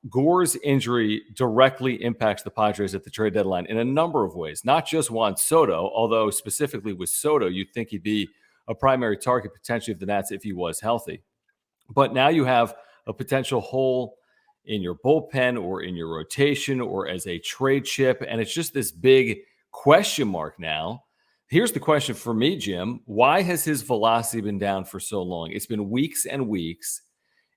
Gore's injury directly impacts the Padres at the trade deadline in a number of ways, not just Juan Soto, although specifically with Soto, you'd think he'd be a primary target potentially of the Nats if he was healthy. But now you have a potential hole in your bullpen or in your rotation or as a trade chip, and it's just this big question mark now. Here's the question for me, Jim. Why has his velocity been down for so long? It's been weeks and weeks.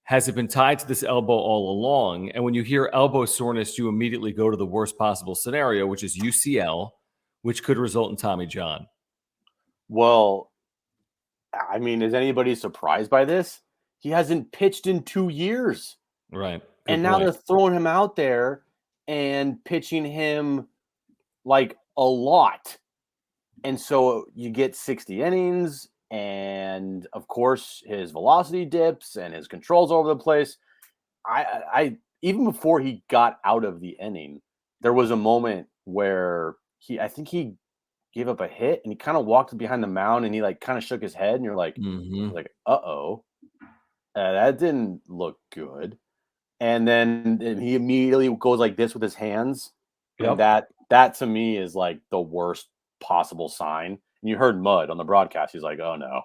Has it been tied to this elbow all along? And when you hear elbow soreness, you immediately go to the worst possible scenario, which is UCL, which could result in Tommy John. Well, I mean, is anybody surprised by this? He hasn't pitched in 2 years. Right. Good and now they're throwing him out there and pitching him like a lot. And so you get 60 innings. And of course, his velocity dips and his control's all over the place. I even before he got out of the inning, there was a moment where I think he gave up a hit and he kind of walked behind the mound and he like kind of shook his head and you're like, uh-oh, that didn't look good. And then he immediately goes like this with his hands. Yep. And that to me is like the worst possible sign. And you heard Mud on the broadcast. He's like, oh, no.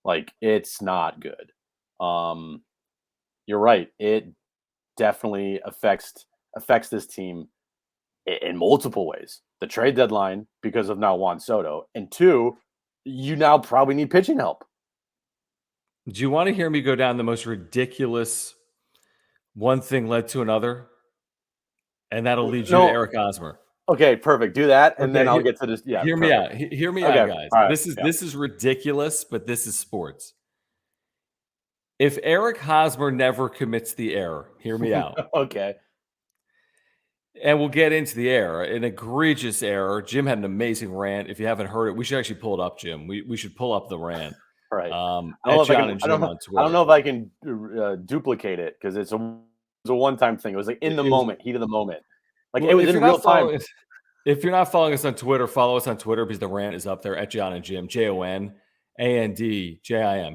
Like, it's not good. You're right. It definitely affects this team in multiple ways. The trade deadline, because of now Juan Soto. And 2, you now probably need pitching help. Do you want to hear me go down the most ridiculous one thing led to another? And that'll lead you to Eric Hosmer. Okay, perfect. Do that, and then I'll get to this. Yeah, hear me out. Hear me out, guys. Right, this is ridiculous, but this is sports. If Eric Hosmer never commits the error, hear me out. Okay. And we'll get into the error, an egregious error. Jim had an amazing rant. If you haven't heard it, we should actually pull it up, Jim. We should pull up the rant. Right. I don't know if I can duplicate it because it's a one-time thing. It was like in the moment, heat of the moment. Like it was in real time. If you're not following us on Twitter, follow us on Twitter because the rant is up there at John and Jim, JONANDJIM.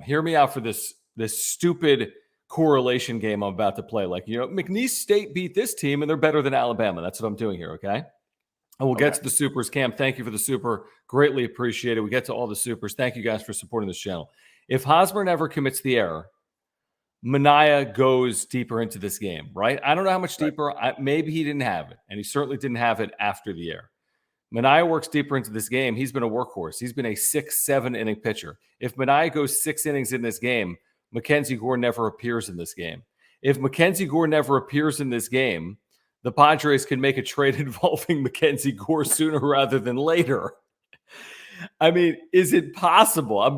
Hear me out for this stupid correlation game I'm about to play. Like, McNeese State beat this team and they're better than Alabama. That's what I'm doing here, okay? And we'll get to the supers. Cam, thank you for the super. Greatly appreciate it. We get to all the supers. Thank you guys for supporting this channel. If Hosmer never commits the error, Manaea goes deeper into this game, right? I don't know how much deeper. Maybe he didn't have it, and he certainly didn't have it after the error. Manaea works deeper into this game. He's been a workhorse. He's been a 6-7 inning pitcher. If Manaea goes 6 innings in this game, MacKenzie Gore never appears in this game. If MacKenzie Gore never appears in this game, the Padres can make a trade involving MacKenzie Gore sooner rather than later. I mean, is it possible? I'm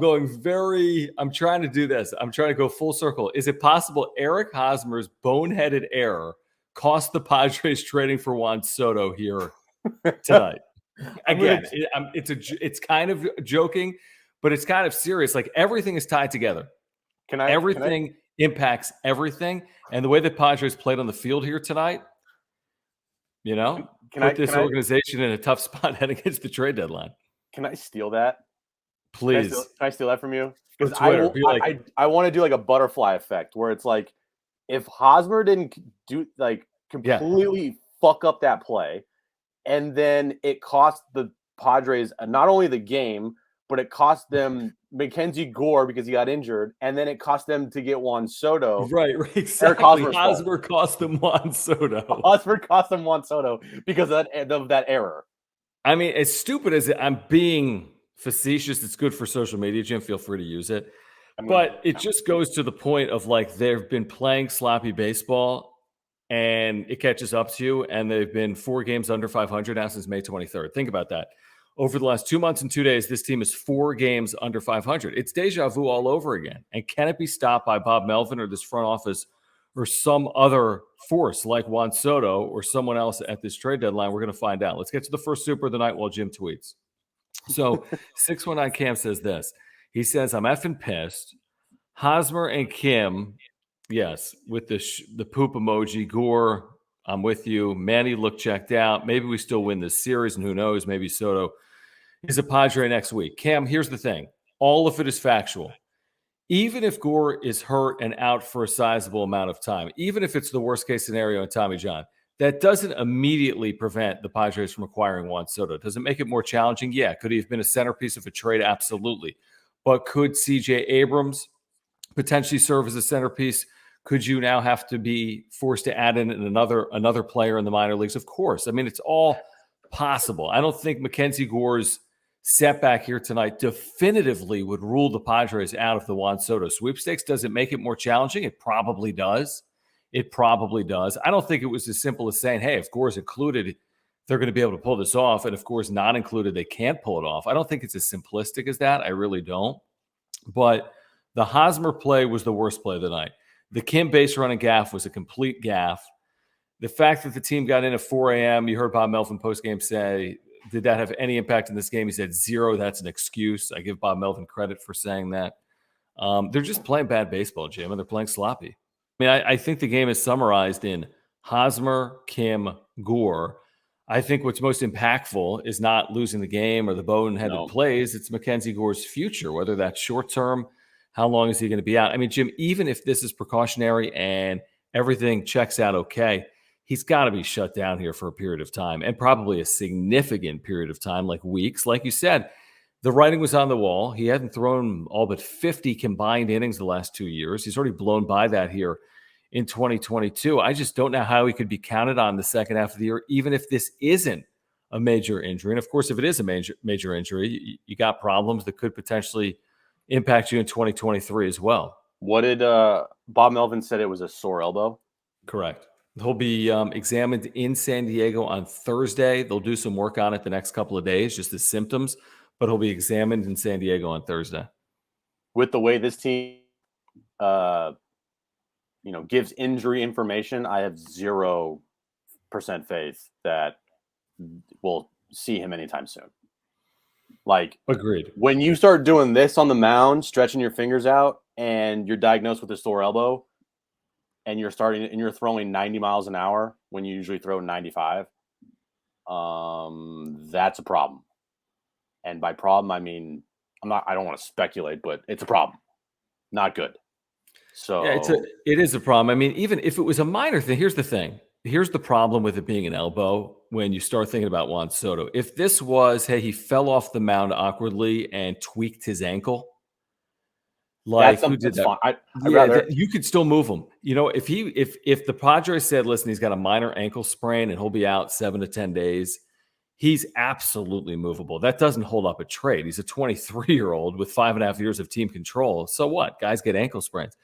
trying to do this. I'm trying to go full circle. Is it possible Eric Hosmer's boneheaded error cost the Padres trading for Juan Soto here tonight? Again, it's kind of joking, but it's kind of serious. Like everything is tied together. Everything impacts everything. And the way the Padres played on the field here tonight, put this organization in a tough spot heading against the trade deadline. Can I steal that? Please. Can I steal that from you? Because I want to do like a butterfly effect where it's like if Hosmer didn't do like completely fuck up that play, and then it cost the Padres not only the game, but it cost them MacKenzie Gore because he got injured, and then it cost them to get Juan Soto. Right, exactly. Hosmer cost them Juan Soto. Hosmer cost them Juan Soto because of that error. I mean, as stupid as I'm being facetious, it's good for social media, Jim. Feel free to use it. But it just goes to the point of like they've been playing sloppy baseball and it catches up to you. And they've been 4 games under 500 now since May 23rd. Think about that. Over the last 2 months and 2 days, this team is 4 games under 500. It's deja vu all over again. And can it be stopped by Bob Melvin or this front office or some other force like Juan Soto or someone else at this trade deadline? We're going to find out. Let's get to the first super of the night while Jim tweets. So 619 Cam says this. He says, I'm effing pissed. Hosmer and Kim, yes, with the poop emoji. Gore, I'm with you. Manny looked checked out. Maybe we still win this series, and who knows, maybe Soto is a Padre next week. Cam, here's the thing. All of it is factual. even if Gore is hurt and out for a sizable amount of time, even if it's the worst case scenario in Tommy John, that doesn't immediately prevent the Padres from acquiring Juan Soto. Does it make it more challenging? Yeah. Could he have been a centerpiece of a trade? Absolutely. But could CJ Abrams potentially serve as a centerpiece? Could you now have to be forced to add in another player in the minor leagues? Of course. I mean, it's all possible. I don't think MacKenzie Gore's setback here tonight definitively would rule the Padres out of the Juan Soto sweepstakes. Does it make it more challenging? It probably does. It probably does. I don't think it was as simple as saying, hey, if Gore's included, they're going to be able to pull this off. And if Gore's not included, they can't pull it off. I don't think it's as simplistic as that. I really don't. But the Hosmer play was the worst play of the night. The Kim base running gaff was a complete gaff. The fact that the team got in at 4 a.m., you heard Bob Melvin postgame say, did that have any impact in this game? He said 0. That's an excuse. I give Bob Melvin credit for saying that. They're just playing bad baseball, Jim, and they're playing sloppy. I mean, I think the game is summarized in Hosmer, Kim, Gore. I think what's most impactful is not losing the game or the boneheaded plays. It's MacKenzie Gore's future, whether that's short term. How long is he going to be out? I mean, Jim, even if this is precautionary and everything checks out okay, he's got to be shut down here for a period of time, and probably a significant period of time, like weeks. Like you said, the writing was on the wall. He hadn't thrown all but 50 combined innings the last 2 years. He's already blown by that here in 2022. I just don't know how he could be counted on the second half of the year, even if this isn't a major injury. And of course, if it is a major injury, you got problems that could potentially impact you in 2023 as well. What did Bob Melvin said? It was a sore elbow? Correct. He'll be examined in San Diego on Thursday. They'll do some work on it the next couple of days, just the symptoms, but he'll be examined in San Diego on Thursday. With the way this team gives injury information, I have 0% faith that we'll see him anytime soon. Like, agreed. When you start doing this on the mound, stretching your fingers out, and you're diagnosed with a sore elbow, and you're throwing 90 miles an hour when you usually throw 95, that's a problem. And by problem, I mean, I don't want to speculate, but it's a problem. Not good. So yeah, it is a problem. I mean, even if it was a minor thing, here's the thing. Here's the problem with it being an elbow when you start thinking about Juan Soto. If this was, hey, he fell off the mound awkwardly and tweaked his ankle, like who did that? You could still move him. You know, if the Padres said, listen, he's got a minor ankle sprain and he'll be out 7 to 10 days, he's absolutely movable. That doesn't hold up a trade. He's a 23-year-old with 5.5 years of team control. So what? Guys get ankle sprains.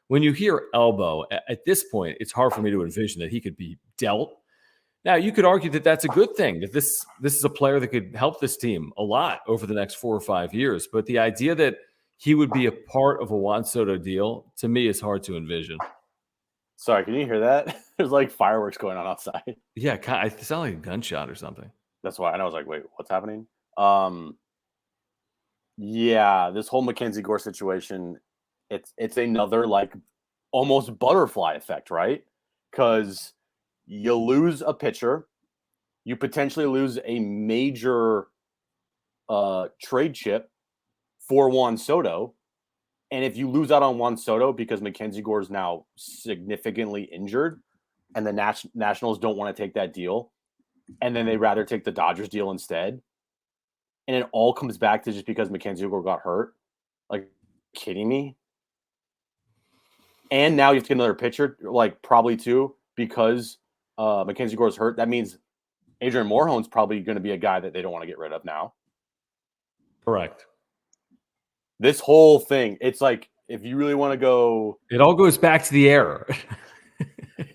When you hear elbow, at this point, it's hard for me to envision that he could be dealt. Now, you could argue that that's a good thing, that this is a player that could help this team a lot over the next 4 or 5 years. But the idea that he would be a part of a Juan Soto deal, to me, is hard to envision. Sorry, can you hear that? There's like fireworks going on outside. Yeah, it sounded like a gunshot or something. That's why. And I was like, wait, what's happening? Yeah, this whole MacKenzie Gore situation, it's another like almost butterfly effect, right? Because you lose a pitcher, you potentially lose a major trade chip for Juan Soto. And if you lose out on Juan Soto because MacKenzie Gore is now significantly injured and the Nationals don't want to take that deal, and then they rather take the Dodgers deal instead, and it all comes back to just because MacKenzie Gore got hurt, like, kidding me? And now you have to get another pitcher, like probably two, because MacKenzie Gore's hurt. That means Adrian Morejon's probably going to be a guy that they don't want to get rid of now. Correct. This whole thing, it's like, if you really want to go, it all goes back to the error.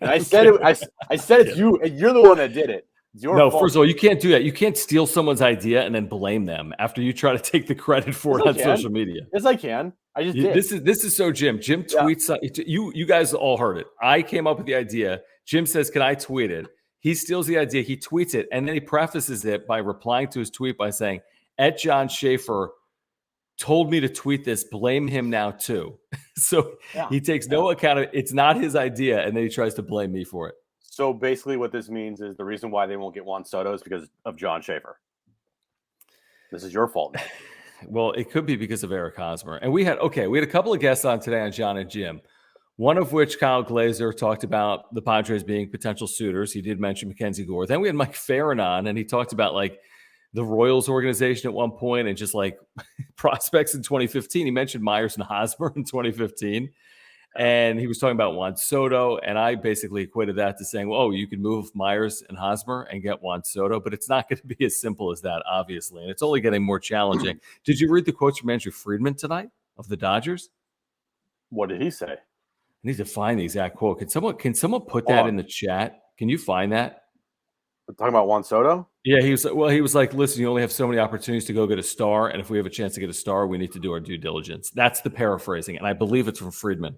And I said it. I said it's you. And you're the one that did it. No, fault. First of all, you can't do that. You can't steal someone's idea and then blame them after you try to take the credit for it on social media. Yes, I can. I just did. This is so Jim. Jim tweets. Yeah. You guys all heard it. I came up with the idea. Jim says, "Can I tweet it?" He steals the idea. He tweets it, and then he prefaces it by replying to his tweet by saying, "At John Schaefer told me to tweet this. Blame him now too." So he takes no account of it. It's not his idea, and then he tries to blame me for it. So basically what this means is the reason why they won't get Juan Soto is because of John Schaefer. This is your fault, man. Well, it could be because of Eric Hosmer. And we had a couple of guests on today on John and Jim. One of which, Kyle Glazer, talked about the Padres being potential suitors. He did mention MacKenzie Gore. Then we had Mike Farron on, and he talked about like the Royals organization at one point and just like prospects in 2015. He mentioned Myers and Hosmer in 2015. And he was talking about Juan Soto. And I basically equated that to saying, well, you can move Myers and Hosmer and get Juan Soto, but it's not going to be as simple as that, obviously. And it's only getting more challenging. Did you read the quotes from Andrew Friedman tonight of the Dodgers? What did he say? I need to find the exact quote. Can someone put that in the chat? Can you find that? We're talking about Juan Soto? Yeah, he was like, listen, you only have so many opportunities to go get a star, and if we have a chance to get a star, we need to do our due diligence. That's the paraphrasing, and I believe it's from Friedman.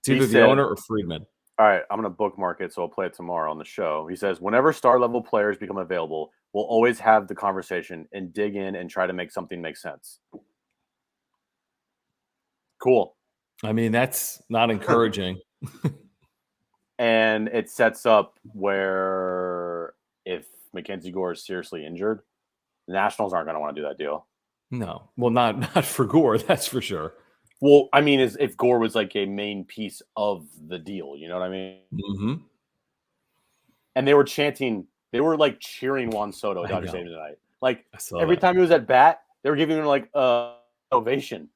It's either the owner or Friedman. All right, I'm going to bookmark it, so I'll play it tomorrow on the show. He says, whenever star-level players become available, we'll always have the conversation and dig in and try to make something make sense. Cool. I mean, that's not encouraging. And it sets up where if MacKenzie Gore is seriously injured, the Nationals aren't going to want to do that deal. No. Well, not for Gore, that's for sure. Well, I mean, if Gore was like a main piece of the deal, you know what I mean? Mm-hmm. And they were like cheering Juan Soto Dodger Stadium tonight. Like every time he was at bat, they were giving him like ovation.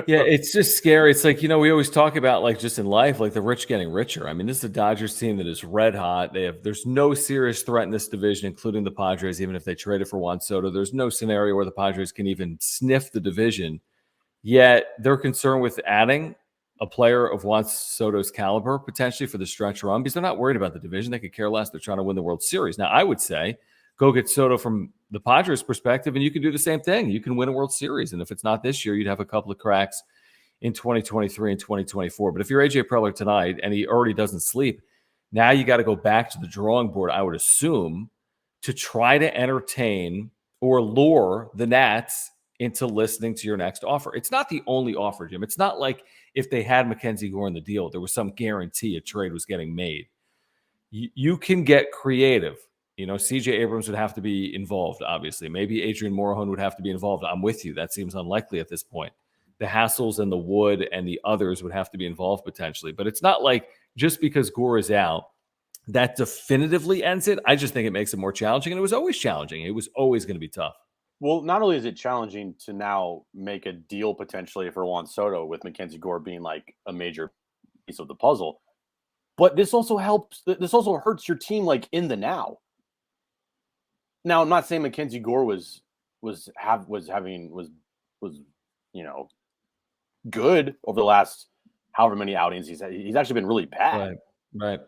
Yeah, it's just scary. It's like, we always talk about like just in life, like the rich getting richer. I mean, this is a Dodgers team that is red hot. There's no serious threat in this division, including the Padres, even if they traded for Juan Soto. There's no scenario where the Padres can even sniff the division. Yet they're concerned with adding a player of Juan Soto's caliber potentially for the stretch run because they're not worried about the division. They could care less. They're trying to win the World Series. Now, I would say go get Soto from the Padres perspective, and you can do the same thing. You can win a World Series. And if it's not this year, you'd have a couple of cracks in 2023 and 2024. But if you're AJ Preller tonight and he already doesn't sleep, now you got to go back to the drawing board, I would assume, to try to entertain or lure the Nats into listening to your next offer. It's not the only offer, Jim. It's not like if they had MacKenzie Gore in the deal, there was some guarantee a trade was getting made. You can get creative. CJ Abrams would have to be involved, obviously. Maybe Adrian Morejon would have to be involved. I'm with you. That seems unlikely at this point. The Hassels and the Wood and the others would have to be involved potentially. But it's not like just because Gore is out, that definitively ends it. I just think it makes it more challenging. And it was always challenging. It was always going to be tough. Well, not only is it challenging to now make a deal potentially for Juan Soto with MacKenzie Gore being like a major piece of the puzzle, but this also hurts your team like in the now. Now, I'm not saying MacKenzie Gore was good over the last however many outings he's had. He's actually been really bad. Right.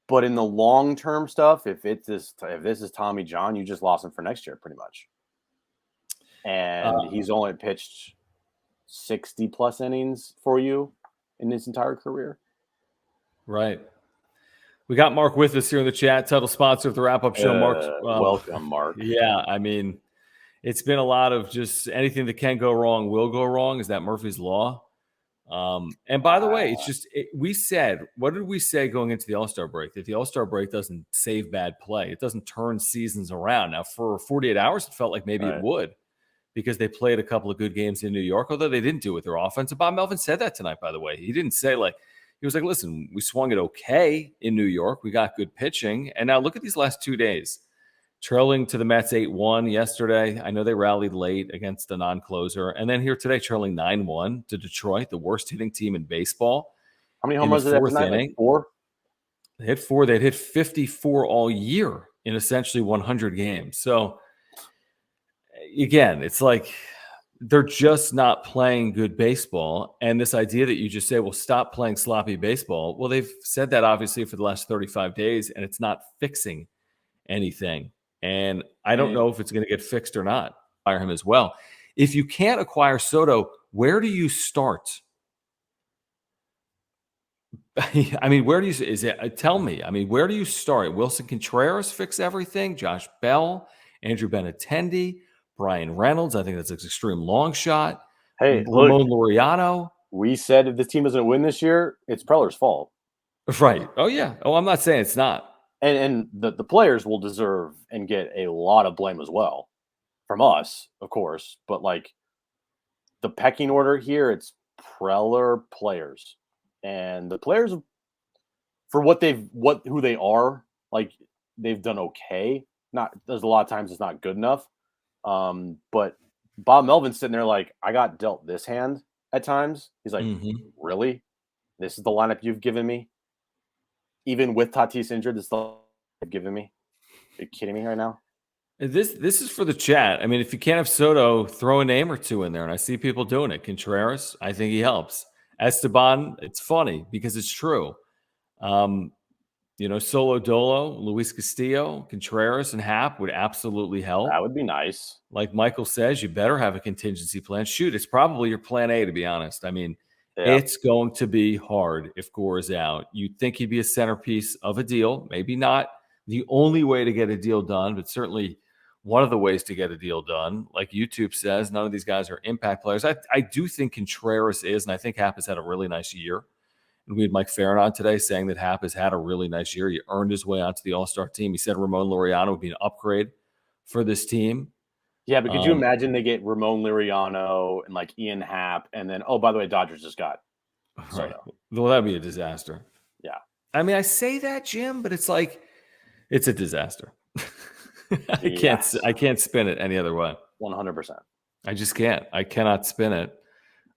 But in the long-term stuff, if this is Tommy John, you just lost him for next year pretty much. And he's only pitched 60-plus innings for you in his entire career. Right. We got Mark with us here in the chat, title sponsor of the wrap-up show. Mark, welcome, Mark. Yeah, I mean, it's been a lot of just anything that can go wrong will go wrong. Is that Murphy's Law? And by the way, it's just what did we say going into the All-Star break? That the All-Star break doesn't save bad play. It doesn't turn seasons around. Now, for 48 hours, it felt like maybe it would because they played a couple of good games in New York, although they didn't do it with their offense. And Bob Melvin said that tonight, by the way. He didn't say he was like, listen, we swung it okay in New York. We got good pitching. And now look at these last 2 days. Trailing to the Mets 8-1 yesterday. I know they rallied late against a non-closer. And then here today, trailing 9-1 to Detroit, the worst hitting team in baseball. How many home runs did they hit tonight? Like 4? They hit 4. They'd hit 54 all year in essentially 100 games. So, again, it's like they're just not playing good baseball. And this idea that you just say, well, stop playing sloppy baseball. Well, they've said that obviously for the last 35 days, and it's not fixing anything. And I don't know if it's going to get fixed or not. Fire him as well. If you can't acquire Soto, where do you start? I mean, where do you tell me? I mean, where do you start? Wilson Contreras fix everything? Josh Bell, Andrew Benintendi, Brian Reynolds. I think that's an extreme long shot. Hey, Ramon Laureano. We said if this team doesn't win this year, it's Preller's fault. Right. Oh, yeah. Oh, I'm not saying it's not. And the players will deserve and get a lot of blame as well. from us, of course, but like the pecking order here, it's Preller players, and the players for who they are, like they've done okay. Not there's a lot of times it's not good enough. But Bob Melvin's sitting there like, I got dealt this hand at times. He's like, really? This is the lineup you've given me? Even with Tatis injured, this is the lineup you've given me? Are you kidding me right now? This is for the chat. I mean, if you can't have Soto, throw a name or two in there, and I see people doing it. Contreras, I think he helps. Esteban, it's funny because it's true. Solo Dolo, Luis Castillo, Contreras, and Hap would absolutely help. That would be nice. Like Michael says, you better have a contingency plan. Shoot, it's probably your plan A, to be honest. I mean, It's going to be hard if Gore is out. You'd think he'd be a centerpiece of a deal. Maybe not the only way to get a deal done, but certainly one of the ways to get a deal done. Like YouTube says, none of these guys are impact players. I do think Contreras is, and I think Hap has had a really nice year. And we had Mike Farron on today saying that Hap has had a really nice year. He earned his way onto the All-Star team. He said Ramon Laureano would be an upgrade for this team. Yeah, but could you imagine they get Ramon Laureano and like Ian Happ, and then, oh, by the way, Dodgers just got Soto. Right. Well, that'd be a disaster. Yeah. I mean, I say that, Jim, but it's like, it's a disaster. I can't spin it any other way. 100%. I just can't. I cannot spin it.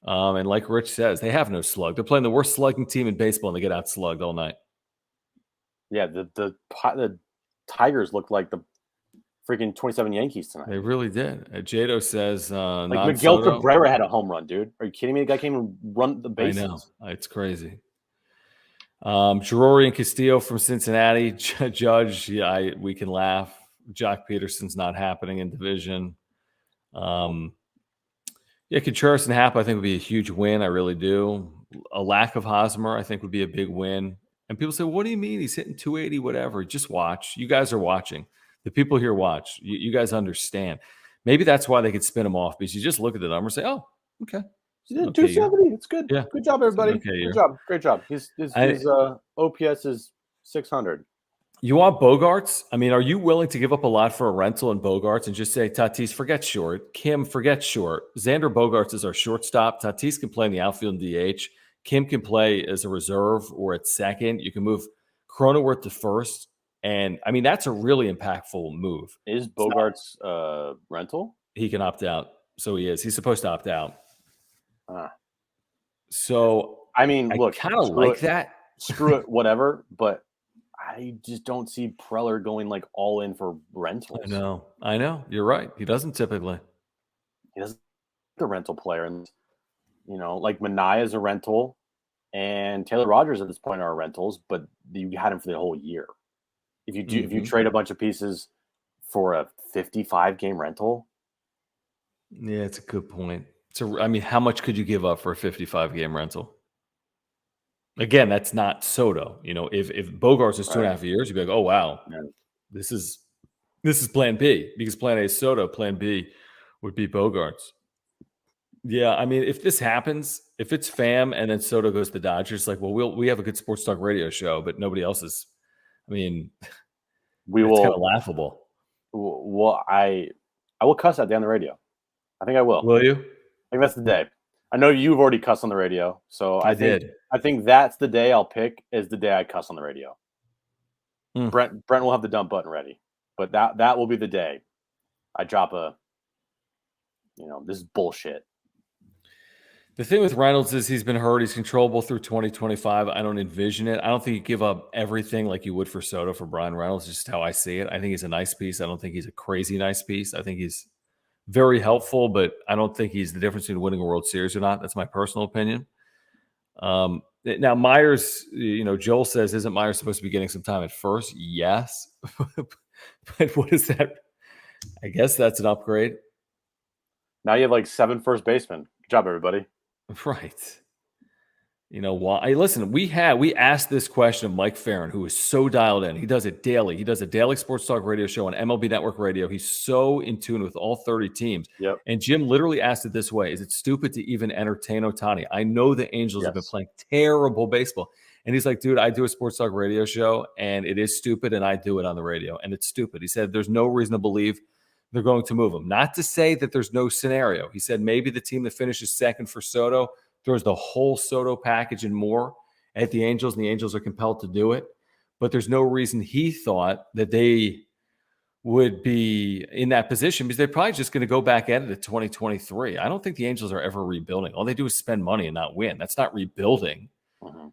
And like Rich says, they have no slug. They're playing the worst slugging team in baseball, and they get out slugged all night. Yeah, the Tigers looked like the freaking 27 Yankees tonight. They really did. Jado says, like Miguel Cabrera had a home run, dude. Are you kidding me? The guy came and run the bases. I know. It's crazy. Girori and Castillo from Cincinnati. Judge, we can laugh. Jock Peterson's not happening in division. Contreras and Happ, I think, would be a huge win. I really do. A lack of Hosmer, I think, would be a big win. And people say, what do you mean? He's hitting 280, whatever. Just watch. You guys are watching. The people here watch. You guys understand. Maybe that's why they could spin him off, because you just look at the number and say, oh, okay. Yeah, 270. It's good. Yeah. Good job, everybody. Good job. Great job. His OPS is 600. You want Bogarts? I mean, are you willing to give up a lot for a rental in Bogarts and just say, Tatis, forget short. Kim, forget short. Xander Bogarts is our shortstop. Tatis can play in the outfield and DH. Kim can play as a reserve or at second. You can move Cronenworth to first. And, I mean, that's a really impactful move. Is Bogarts rental? He can opt out. So he is. He's supposed to opt out. So, I mean, look, I kind of like that. Screw it, whatever. But I just don't see Preller going like all in for rentals. I know. You're right. He doesn't typically. He doesn't the rental player. And, like Manaea is a rental and Taylor Rogers at this point are rentals, but you had him for the whole year. If you trade a bunch of pieces for a 55-game rental. Yeah, it's a good point. How much could you give up for a 55-game rental? Again, that's not Soto. If Bogarts is 2.5 years, you'd be like, oh, wow, this is plan B, because plan A is Soto, plan B would be Bogarts. Yeah, I mean, if this happens, if it's Pham and then Soto goes to the Dodgers, like, well, we have a good sports talk radio show, but nobody else is. I mean, it's kind of laughable. Well, I will cuss at the on the radio. I think I will. Will you? I think that's the day. I know you've already cussed on the radio, so I think that's the day I'll pick is the day I cuss on the radio. Brent will have the dump button ready, but that will be the day I drop this is bullshit. The thing with Reynolds is he's been hurt. He's controllable through 2025. I don't envision it. I don't think you give up everything like you would for Soto for Brian Reynolds, just how I see it. I think he's a nice piece. I don't think he's a crazy nice piece. I think he's very helpful, but I don't think he's the difference between winning a World Series or not. That's my personal opinion. Now, Myers, Joel says, isn't Myers supposed to be getting some time at first? Yes. But what is that? I guess that's an upgrade. Now you have like 7 first basemen. Good job, everybody. Right. Why? Listen, we asked this question of Mike Farron, who is so dialed in. He does it daily. He does a daily sports talk radio show on MLB Network Radio. He's so in tune with all 30 teams. Yep. And Jim literally asked it this way: is it stupid to even entertain Ohtani? I know the Angels have been playing terrible baseball. And he's like, dude, I do a sports talk radio show, and it is stupid, and I do it on the radio, and it's stupid. He said there's no reason to believe they're going to move him. Not to say that there's no scenario. He said maybe the team that finishes second for Soto throws the whole Soto package and more at the Angels, and the Angels are compelled to do it. But there's no reason he thought that they would be in that position because they're probably just going to go back at it at 2023. I don't think the Angels are ever rebuilding. All they do is spend money and not win. That's not rebuilding.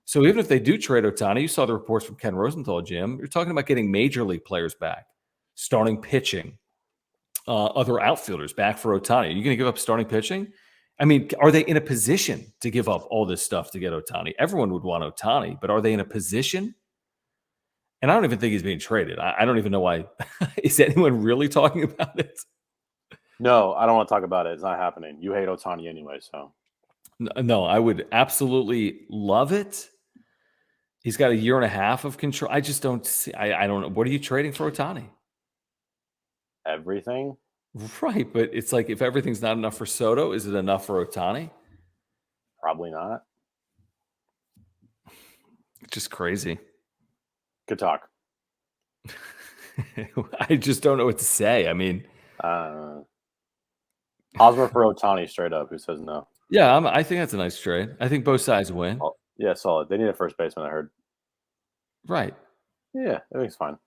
So even if they do trade Ohtani, you saw the reports from Ken Rosenthal, Jim, you're talking about getting major league players back, starting pitching, other outfielders back for Ohtani. Are you going to give up starting pitching? I mean, are they in a position to give up all this stuff to get Ohtani? Everyone would want Ohtani, but are they in a position? And I don't even think he's being traded. I don't even know why. Is anyone really talking about it? No, I don't want to talk about it. It's not happening. You hate Ohtani anyway, so. No, I would absolutely love it. He's got a year and a half of control. I just don't see. I don't know. What are you trading for Ohtani? Everything. Right, but it's like if everything's not enough for Soto, is it enough for Ohtani? Probably not. It's just crazy. Good talk. I just don't know what to say. I mean, Hosmer for Ohtani straight up. Who says no? Yeah, I think that's a nice trade. I think both sides win. Oh, yeah, solid. They need a first baseman, I heard. Right. Yeah, everything's fine.